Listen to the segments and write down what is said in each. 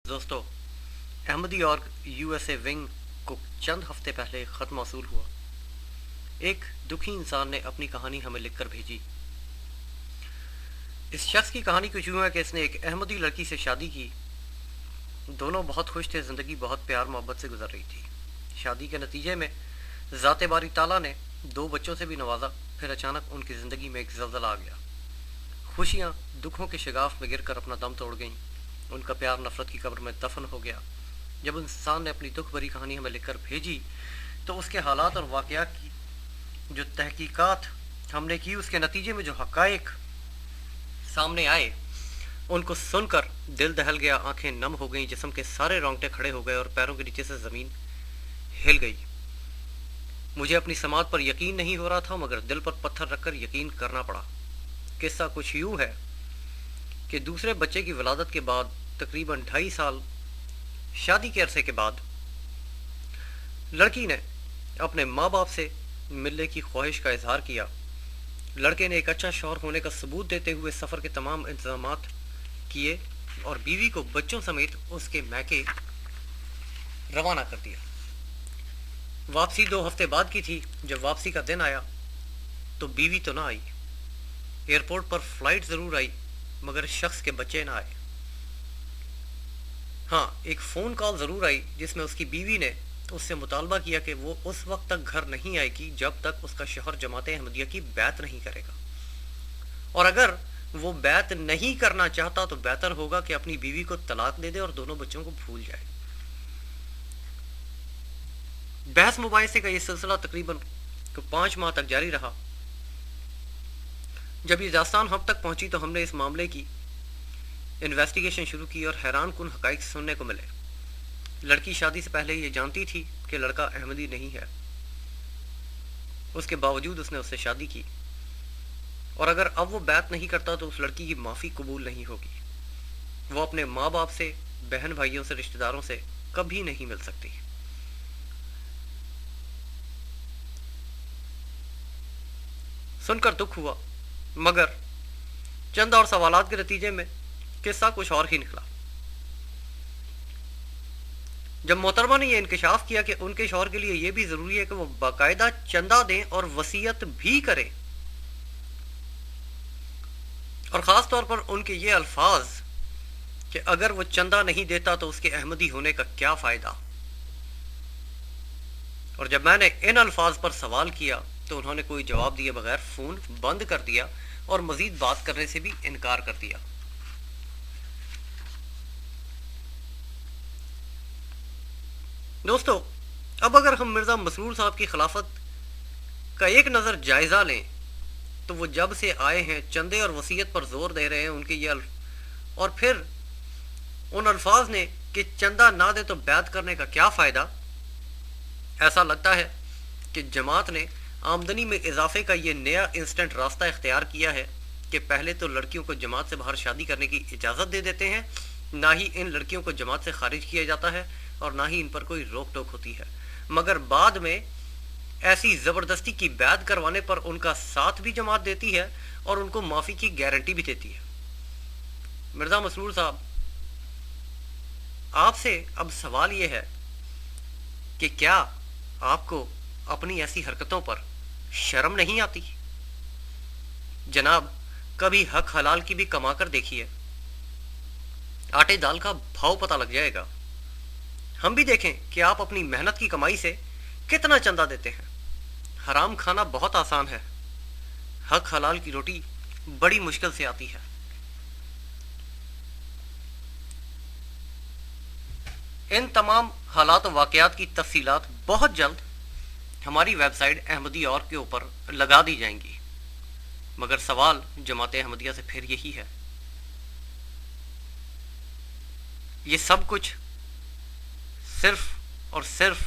दोस्तों, अहमदी और USA wing को चंद हफ्ते पहले ख़त मौसूल हुआ। एक दुखी इंसान ने अपनी कहानी हमें लिखकर भेजी। इस शख्स की कहानी कुछ यूँ है कि इसने एक अहमदी लड़की से शादी की। दोनों बहुत खुश थे, ज़िंदगी बहुत प्यार मोहब्बत से गुजर रही थी। शादी के नतीजे में ज़ाते बारी ताला ने 2 बच्चों से भी नवाजा। फिर अचानक उनकी ज़िंदगी में एक ज़लज़ला आ गया। खुशियाँ दुखों के शिगाफ में गिरकर अपना दम तोड़ गईं। उनका प्यार नफरत की कब्र में दफन हो गया। जब इंसान ने अपनी दुख भरी कहानी हमें लिखकर भेजी तो उसके हालात और वाक़यात की जो तहकीकात हमने की, उसके नतीजे में जो हक़ाइक़ सामने आए, उनको सुनकर दिल दहल गया, आंखें नम हो गईं, जिस्म के सारे रोंगटे खड़े हो गए और पैरों के नीचे से ज़मीन हिल गई। मुझे अपनी समात पर यकीन नहीं हो रहा था, मगर दिल पर पत्थर रखकर यकीन करना पड़ा। किस्सा कुछ यूँ है कि दूसरे बच्चे की वलादत के बाद तकरीबन 2.5 साल शादी के अरसे के बाद लड़की ने अपने माँ बाप से मिलने की ख्वाहिश का इजहार किया। लड़के ने एक अच्छा शौहर होने का सबूत देते हुए सफ़र के तमाम इंतजामात किए और बीवी को बच्चों समेत उसके मैके रवाना कर दिया। वापसी 2 हफ्ते बाद की थी। जब वापसी का दिन आया तो बीवी तो ना आई। एयरपोर्ट पर फ्लाइट ज़रूर आई, मगर शख्स के बच्चे ना आए। हाँ, एक फ़ोन कॉल ज़रूर आई जिसमें उसकी बीवी ने उससे मुतालबा किया कि वो उस वक्त तक घर नहीं आएगी जब तक उसका शौहर जमात अहमदिया की बैत नहीं करेगा, और अगर वो बैत नहीं करना चाहता तो बेहतर होगा कि अपनी बीवी को तलाक दे दे और दोनों बच्चों को भूल जाए। बहस मुबाहिसे का ये सिलसिला तकरीबन 5 माह तक जारी रहा। जब ये दास्तान हम तक पहुंची तो हमने इस मामले की इन्वेस्टिगेशन शुरू की और हैरान कुन हक़ाइक़ सुनने को मिले। लड़की शादी से पहले ये जानती थी कि लड़का अहमदी नहीं है, उसके बावजूद उसने उससे शादी की, और अगर अब वो बैत नहीं करता तो उस लड़की की माफ़ी कबूल नहीं होगी। वो अपने माँ बाप से, बहन भाइयों से, रिश्तेदारों से कभी नहीं मिल सकती। सुनकर दुख हुआ, मगर चंद और सवालात के नतीजे में किस्सा कुछ और ही निकला। जब मोहतरमा ने यह इंकशाफ किया कि उनके शौहर के लिए यह भी ज़रूरी है कि वो बाकायदा चंदा दें और वसीयत भी करें, और ख़ास तौर पर उनके ये अल्फाज कि अगर वो चंदा नहीं देता तो उसके अहमदी होने का क्या फ़ायदा, और जब मैंने इन अल्फाज पर सवाल किया तो उन्होंने कोई जवाब दिए बगैर फ़ोन बंद कर दिया और मज़ीद बात करने से भी इनकार कर दिया। दोस्तों, अब अगर हम मिर्ज़ा मसरूर साहब की खिलाफत का एक नज़र जायज़ा लें तो वो जब से आए हैं चंदे और वसीयत पर ज़ोर दे रहे हैं। उनके ये और फिर उन अल्फाज ने कि चंदा ना दे तो बैत करने का क्या फ़ायदा। ऐसा लगता है कि जमात ने आमदनी में इजाफे का ये नया इंस्टेंट रास्ता इख्तियार किया है कि पहले तो लड़कियों को जमात से बाहर शादी करने की इजाज़त दे देते हैं, ना ही इन लड़कियों को जमात से खारिज किया जाता है और ना ही इन पर कोई रोक टोक होती है, मगर बाद में ऐसी ज़बरदस्ती की बैत करवाने पर उनका साथ भी जमात देती है और उनको माफ़ी की गारंटी भी देती है। मिर्ज़ा मसरूर साहब, आपसे अब सवाल ये है कि क्या आपको अपनी ऐसी हरकतों पर शर्म नहीं आती? जनाब, कभी हक हलाल की भी कमा कर देखिए, आटे दाल का भाव पता लग जाएगा। हम भी देखें कि आप अपनी मेहनत की कमाई से कितना चंदा देते हैं। हराम खाना बहुत आसान है, हक हलाल की रोटी बड़ी मुश्किल से आती है। इन तमाम हालात और वाक़यात की तफसीलात बहुत जल्द हमारी वेबसाइट अहमदी और के ऊपर लगा दी जाएंगी, मगर सवाल जमात अहमदिया से फिर यही है, ये सब कुछ सिर्फ और सिर्फ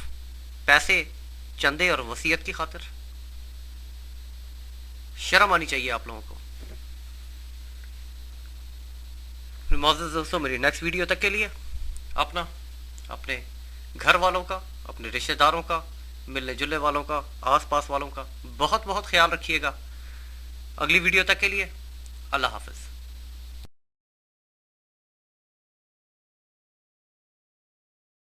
पैसे, चंदे और वसीयत की खातिर? शर्म आनी चाहिए आप लोगों को। मौजूद दोस्तों, मेरी नेक्स्ट वीडियो तक के लिए अपना, अपने घर वालों का, अपने रिश्तेदारों का, मिलने जुलने वालों का, आस पास वालों का बहुत बहुत ख्याल रखिएगा। अगली वीडियो तक के लिए अल्लाह हाफ़िज़।